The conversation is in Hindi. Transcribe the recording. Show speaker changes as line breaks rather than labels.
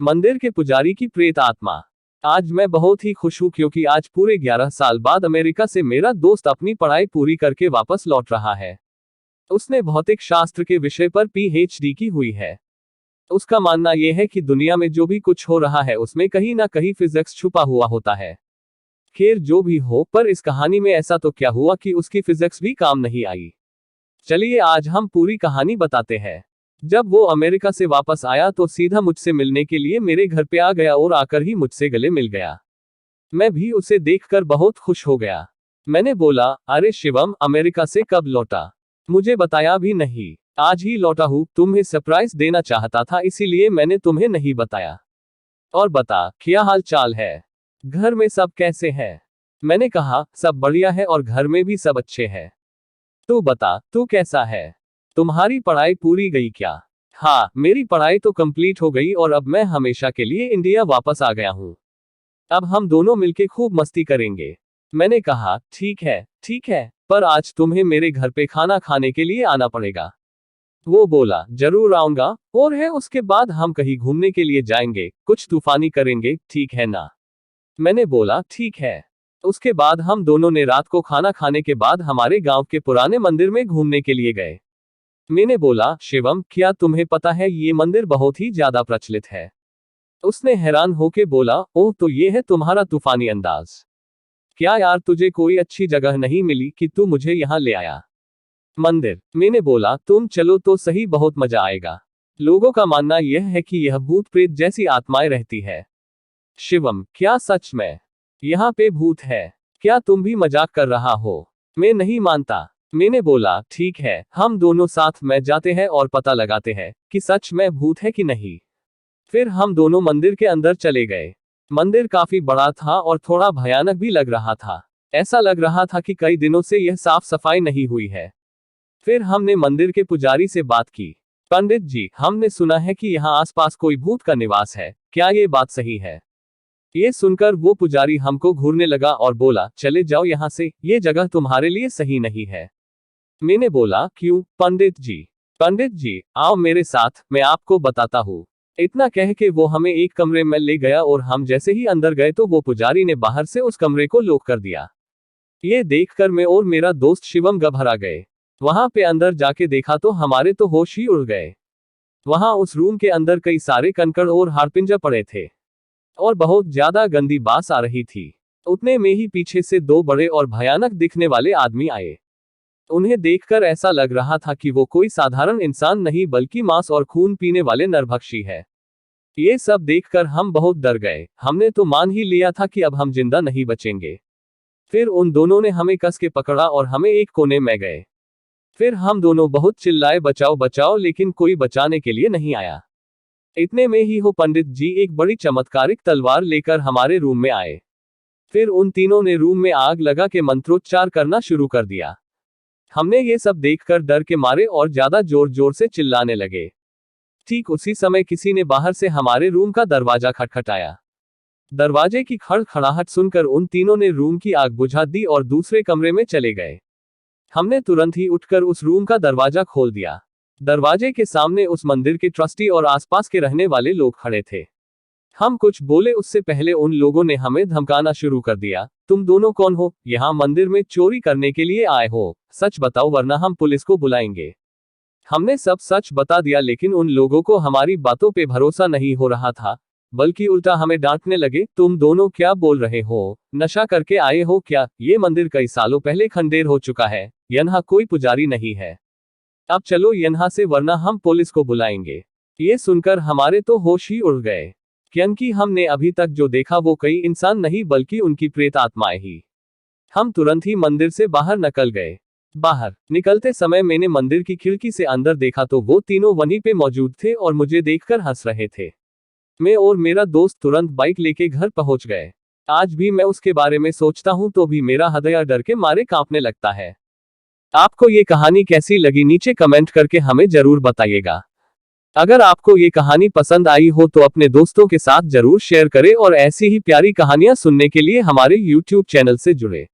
मंदिर के पुजारी की प्रेत आत्मा। आज मैं बहुत ही खुश हूँ क्योंकि आज पूरे 11 साल बाद अमेरिका से मेरा दोस्त अपनी पढ़ाई पूरी करके वापस लौट रहा है। उसने भौतिक शास्त्र के विषय पर PhD की हुई है। उसका मानना यह है कि दुनिया में जो भी कुछ हो रहा है उसमें कहीं ना कहीं फिजिक्स छुपा हुआ होता है। खैर जो भी हो, पर इस कहानी में ऐसा तो क्या हुआ कि उसकी फिजिक्स भी काम नहीं आई। चलिए आज हम पूरी कहानी बताते हैं। जब वो अमेरिका से वापस आया तो सीधा मुझसे मिलने के लिए मेरे घर पे आ गया और आकर ही मुझसे गले मिल गया। मैं भी उसे देखकर बहुत खुश हो गया। मैंने बोला, अरे शिवम, अमेरिका से कब लौटा? मुझे बताया भी नहीं। आज ही लौटा हूँ, तुम्हें सरप्राइज देना चाहता था इसीलिए मैंने तुम्हें नहीं बताया। और बता, क्या हाल चाल है? घर में सब कैसे हैं? मैंने कहा, सब बढ़िया है और घर में भी सब अच्छे हैं। तू बता, तू कैसा है? तुम्हारी पढ़ाई पूरी गई क्या? हाँ, मेरी पढ़ाई तो कंप्लीट हो गई और अब मैं हमेशा के लिए इंडिया वापस आ गया हूँ। अब हम दोनों मिलके खूब मस्ती करेंगे। मैंने कहा, ठीक है, पर आज तुम्हें मेरे घर पे खाना खाने के लिए आना पड़ेगा। वो बोला, जरूर आऊंगा, और है उसके बाद हम कहीं घूमने के लिए जाएंगे, कुछ तूफानी करेंगे, ठीक है ना? मैंने बोला, ठीक है। उसके बाद हम दोनों ने रात को खाना खाने के बाद हमारे गांव के पुराने मंदिर में घूमने के लिए गए। मैंने बोला, शिवम, क्या तुम्हें पता है ये मंदिर बहुत ही ज्यादा प्रचलित है? उसने हैरान होके बोला, ओह, तो ये है तुम्हारा तूफानी अंदाज। क्या यार, तुझे कोई अच्छी जगह नहीं मिली कि तू मुझे यहाँ ले आया? मंदिर। मैंने बोला, तुम चलो तो सही, बहुत मजा आएगा। लोगों का मानना यह है कि यह भूत प्रेत जैसी आत्माएं रहती है। शिवम, क्या सच में यहाँ पे भूत है? क्या तुम भी मजाक कर रहा हो? मैं नहीं मानता। मैंने बोला, ठीक है, हम दोनों साथ में जाते हैं और पता लगाते हैं कि सच में भूत है कि नहीं। फिर हम दोनों मंदिर के अंदर चले गए। मंदिर काफी बड़ा था और थोड़ा भयानक भी लग रहा था। ऐसा लग रहा था कि कई दिनों से यह साफ सफाई नहीं हुई है। फिर हमने मंदिर के पुजारी से बात की। पंडित जी, हमने सुना है कि यहाँ आसपास कोई भूत का निवास है, क्या ये बात सही है? ये सुनकर वो पुजारी हमको घूरने लगा और बोला, चले जाओ यहाँ से, ये जगह तुम्हारे लिए सही नहीं है। मैंने बोला, क्यों पंडित जी? पंडित जी, आओ मेरे साथ, मैं आपको बताता हूँ। इतना कह के वो हमें एक कमरे में ले गया और हम जैसे ही अंदर गए तो वो पुजारी ने बाहर से उस कमरे को लॉक कर दिया। ये देखकर मैं और मेरा दोस्त शिवम घबरा गए। वहां पे अंदर जाके देखा तो हमारे तो होश ही उड़ गए। वहां उस रूम के अंदर कई सारे कंकड़ और हाड़पिंजर पड़े थे और बहुत ज्यादा गंदी बास आ रही थी। उतने में ही पीछे से दो बड़े और भयानक दिखने वाले आदमी आए। उन्हें देखकर ऐसा लग रहा था कि वो कोई साधारण इंसान नहीं बल्कि मांस और खून पीने वाले नरभक्षी है। ये सब देखकर हम बहुत डर गए। हमने तो मान ही लिया था कि अब हम जिंदा नहीं बचेंगे। फिर उन दोनों ने हमें कस के पकड़ा और हमें एक कोने में गए। फिर हम दोनों बहुत चिल्लाए, बचाओ बचाओ, लेकिन कोई बचाने के लिए नहीं आया। इतने में ही हो पंडित जी एक बड़ी चमत्कारिक तलवार लेकर हमारे रूम में आए। फिर उन तीनों ने रूम में आग लगा के मंत्रोच्चार करना शुरू कर दिया। हमने ये सब देखकर डर के मारे और ज्यादा जोर जोर से चिल्लाने लगे। ठीक उसी समय किसी ने बाहर से हमारे रूम का दरवाजा खटखटाया। दरवाजे की खड़खड़ाहट सुनकर उन तीनों ने रूम की आग बुझा दी और दूसरे कमरे में चले गए। हमने तुरंत ही उठकर उस रूम का दरवाजा खोल दिया। दरवाजे के सामने उस मंदिर के ट्रस्टी और आसपास के रहने वाले लोग खड़े थे। हम कुछ बोले उससे पहले उन लोगों ने हमें धमकाना शुरू कर दिया। तुम दोनों कौन हो? यहाँ मंदिर में चोरी करने के लिए आए हो? सच बताओ वरना हम पुलिस को बुलाएंगे। हमने सब सच बता दिया, लेकिन उन लोगों को हमारी बातों पे भरोसा नहीं हो रहा था, बल्कि उल्टा हमें डांटने लगे। तुम दोनों क्या बोल रहे हो? नशा करके आए हो क्या? ये मंदिर कई सालों पहले खंडेर हो चुका है, यहाँ कोई पुजारी नहीं है। अब चलो यहाँ से वरना हम पुलिस को बुलाएंगे। ये सुनकर हमारे तो होश ही उड़ गए, क्योंकि हमने अभी तक जो देखा वो कई इंसान नहीं बल्कि उनकी प्रेत आत्माएं ही। हम तुरंत ही मंदिर से बाहर निकल गए। बाहर निकलते समय मैंने मंदिर की खिड़की से अंदर देखा तो वो तीनों वहीं पे मौजूद थे और मुझे देखकर हंस रहे थे। मैं और मेरा दोस्त तुरंत बाइक लेके घर पहुंच गए। आज भी मैं उसके बारे में सोचता हूं तो भी मेरा हृदय डर के मारे कांपने लगता है। आपको ये कहानी कैसी लगी नीचे कमेंट करके हमें जरूर बताइएगा। अगर आपको ये कहानी पसंद आई हो तो अपने दोस्तों के साथ जरूर शेयर करें और ऐसी ही प्यारी कहानियां सुनने के लिए हमारे YouTube चैनल से जुड़े।